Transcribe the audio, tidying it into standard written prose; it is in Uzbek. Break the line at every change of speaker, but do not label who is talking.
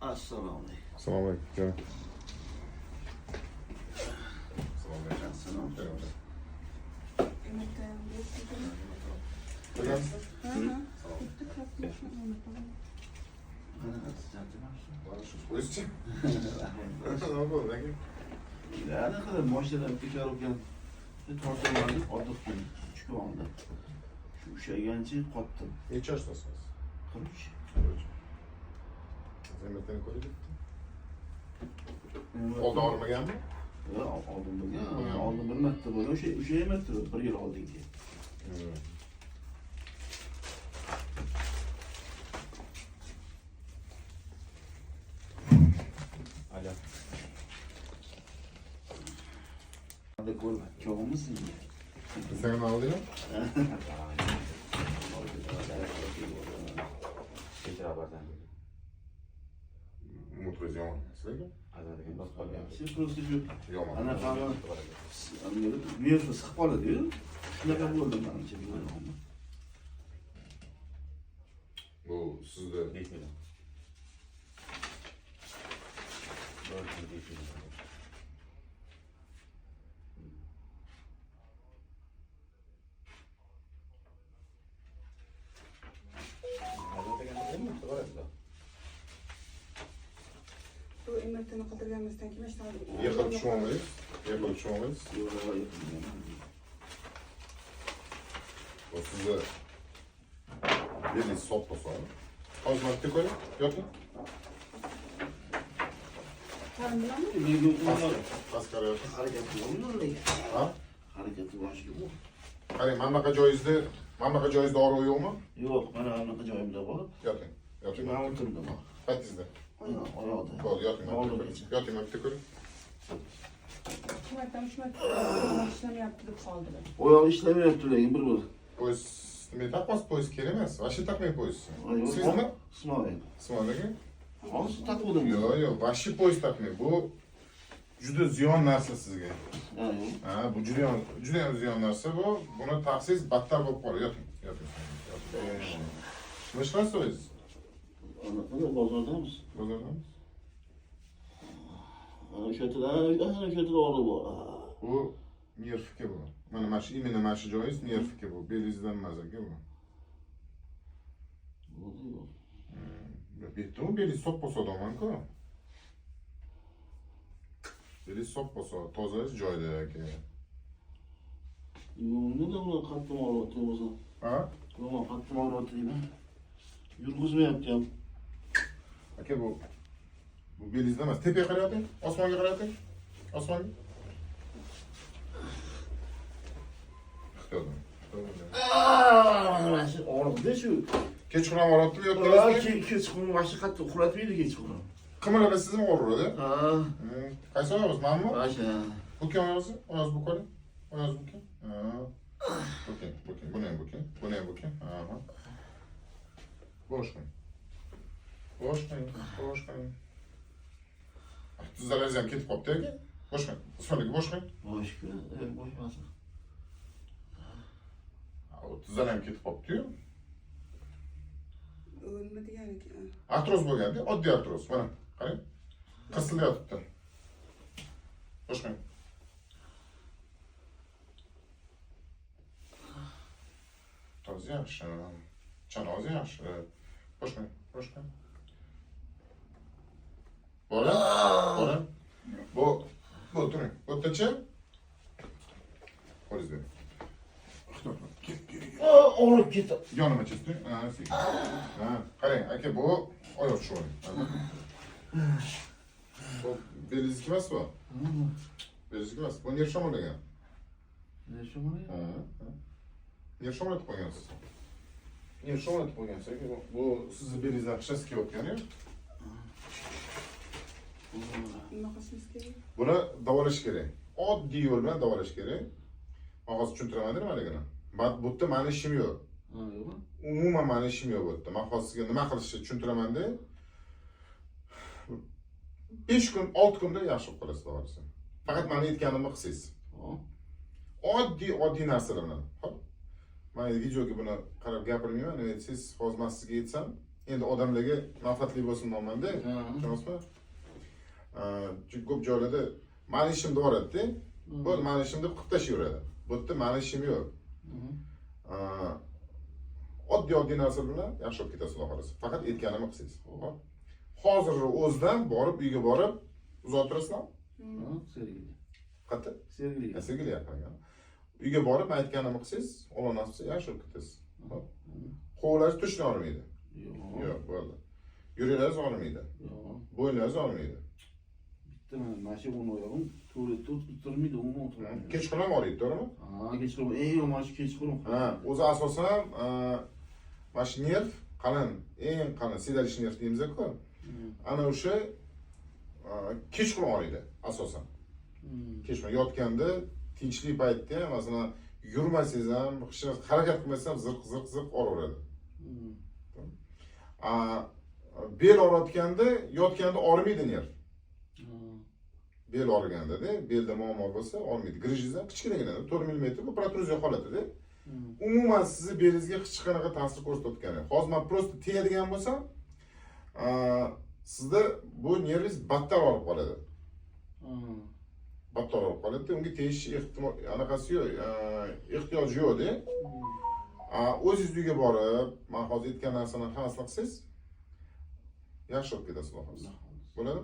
Assalomu alaykum.
Assalomu alaykum. Canım. Assalomu alaykum.
Assalomu alaykum. Ne kadar maşalar tekrarken tortuladık, orada çıkıyor onda. Şu şey gelince koptum.
Necha yoshdasangiz?
43.
Zahmatlarni ko'rdik. Oldi og'rimaganmi?
Ya oldin bir marta bo'ldi. O'sha emasdi, bir yil oldingi.
Alo.
Hadi ko'l, cho'g'imiz sizga.
Sen nima oldingmi?
Tekrardan.
Umut yomon. Sizlarga?
Azadga bosib qolgan.
Siz просто shu
Yomon.
ana qani nervni siqib qoladi-yu. Shunaqa bo'ldi menimcha.
Bu sizda
5 million. 5 million.
Bu emretini qildirganimizdan keyin ishdan
yiqilib tushib olmaysiz. Yiqilib tushib olmaysiz. Bu sizda belingiz sop bo'lsa, hozir marta ko'ring, yoki
Qarim bilanmi?
paskara yoki.
Harekati bo'lmaydi.
Ha?
Harekati boshqa bu.
Qarang, mana bunaqa joyingizda og'riq yo'qmi?
Yo'q, mana bunaqa joyimda bor.
Yoting. Yoting.
Men o'tirdim.
Pattingizda.
Oyoqda.
Bo'ldi, yoting.
Oldingacha.
Yoting, bitta ko'ring.
2 marta, 3 marta ishlamayapti deb qoldilar.
Oyoq ishlamayapti lekin bir bo'l.
Poyez nima taqmas, poyez kerak emas. Vashi taqmang poyezni.
Yo'q.
Sizmi?
Ismoil.
Ismoilga?
Hozir taquvdim.
Yo'q, vashi poyez taqmang. Bu juda ziyon narsa sizga.
Yo'q.
Ha, bu juda ham ziyon narsa bu. Buni taqsiz battar bo'lib qoladi. Yoting. Nima ish qilasiz o'zingiz?
Ana bozordamiz.
Bozordamiz?
O'sha yerda og'riq bor.
Bu nervga bu. Mana shu imенно mana shu joyingiz nervga bu. Belingizdan mazaga bu. Bitti mi? Belingiz sop bo'lsa domanku. Belingiz sop bo'lsa, toza joyda aka.
Nega buni qattiq og'riyapti bo'lsa?
Ha?
Nima qattiq og'riyapti deyman. Yurgizmayapti ham.
Aka bu belingizda emas, tepaga qarayoting, osmonga qarayoting. Osmonga.
Mana shu og'riqda shu.
Kechqurun og'riyaptimi yo'qmi?
Kechqurun boshqa qattiq uxlatmaydi kechqurun.
Qimirlaysizmi og'riradi?
Ha.
Qaysi oyog'ingiz? Manmi?
Mana.
Bu kim oyog'ingiz? Oyog'ingiz bu qo'ling. Oyog'ingiz bu kim? Ha. Bu kim? Buni ham bu kim? Buni ham bu kim? Ha. Bosh qo'ying. Bosh qo'ying. Tizzalaringiz ham ketib qolibdi aka. Bosh qo'ying. Usmonga bosh qo'ying.
Boshqa, boshqasi.
Tizzalar ham ketib qolibdi-yu.
Nima degan ekan?
Artroz bo'lganda, oddiy artroz. Mana, qarang. Qisilyapti. Bosh qo'ying. Toz yaxshi. Chanoz yaxshi. Bosh qo'ying. Bora. Bu turing. Bu yerdachi? Qo'lingiz bering.
Og'rib ketdi.
Yonima chizdi. Ha, qarang, aka bu oyoq tushoring. Bu belingiz emas bu? Belingiz emas. Bu nerv shamollagan.
Ne shumari?
Ha. Nerv shamollatib qo'ygansiz. Nerv shamollatib qo'ygansiz aka. Bu sizni belingizdan qishasi kelayotgani.
Nima qilishimiz kerak?
Buni davolash kerak. Oddiy yo'l bilan davolash kerak. Hozir tushuntiraman nimaligini. Bu yerda mani ishim yo'q.
Ha, yo'qmi?
Umuman mani ishim yo'q bu yerda. Men hozir sizga nima qilishni tushuntiraman-da. 5 kun, 6 kunda yaxshi bo'lib qolasiz to'g'risi. Faqat meni aytganimni qilsangiz. Oddiy narsalar bilan. Hop. Men videoga buni qarab gapirmayman. Nima aytsangiz, hozir men sizga aytsam, endi odamlarga manfaatli bo'lsin nomanda. Tushunasizmi? Chunki ko'p joylarda mani ishimda boradi-da. Bu mani ishim deb qilib tashlayveradi. Bu yerda mani ishim yo'q. Oddiy narsa bilan yaxshi olib ketasiz oxirisi. Faqat aytganimni qilsangiz. Hozir o'zidan borib uyga borib uzattirasizlar.
Sergeli.
Qayerda?
Sergeli.
Sergeli yaqin. Uyga borib aytganimni qilsangiz, olonasiz, yaxshi olib ketasiz. Qo'llaringiz tushni olmaydi. Yo'q, bo'ldi. Yuralaringiz og'rimaydi.
Yo'q.
Bo'yinlaringiz og'rimaydi.
Bitta mana shu oyog'im to'g'ri turmaydi, umuman o'tirmaydi.
Kechqurun og'riydi, to'g'rimi?
Kechqurun eng yomon shu kechqurun.
O'zi asosan mana shu nerv qalin, eng qalin sedalish nerv deymiz-ku. Ana o'sha kechqurun og'riydi asosan. Kechqurun yotganda tinchlik paytda, masalan, yurmasangiz ham, harakat qilmasangiz ham zirq og'raveradi. Bel og'riyotganda, yotganda og'rimaydi nerv. Bel og'riganda-da, belda muammo bo'lsa, og'rimaydi. Grijizda kichkinagina 4 mm bu protruziya holatida. Umuman sizni belingizga hech qanaqa ta'sir ko'rsatayotgani yo'q. Hozir men prosta tegadigan bo'lsam, sizda bu nervingiz battar og'rib qoladi. Battar og'rib qoladi. Unga tegish ehtimol anaqasi yo'q, ehtiyoj yo'q-da. O'zingiz uyga borib, men hozir aytgan narsalarni hammasini qilsangiz, yaxshi olib ketasiz oxirisi. Bo'ladimi?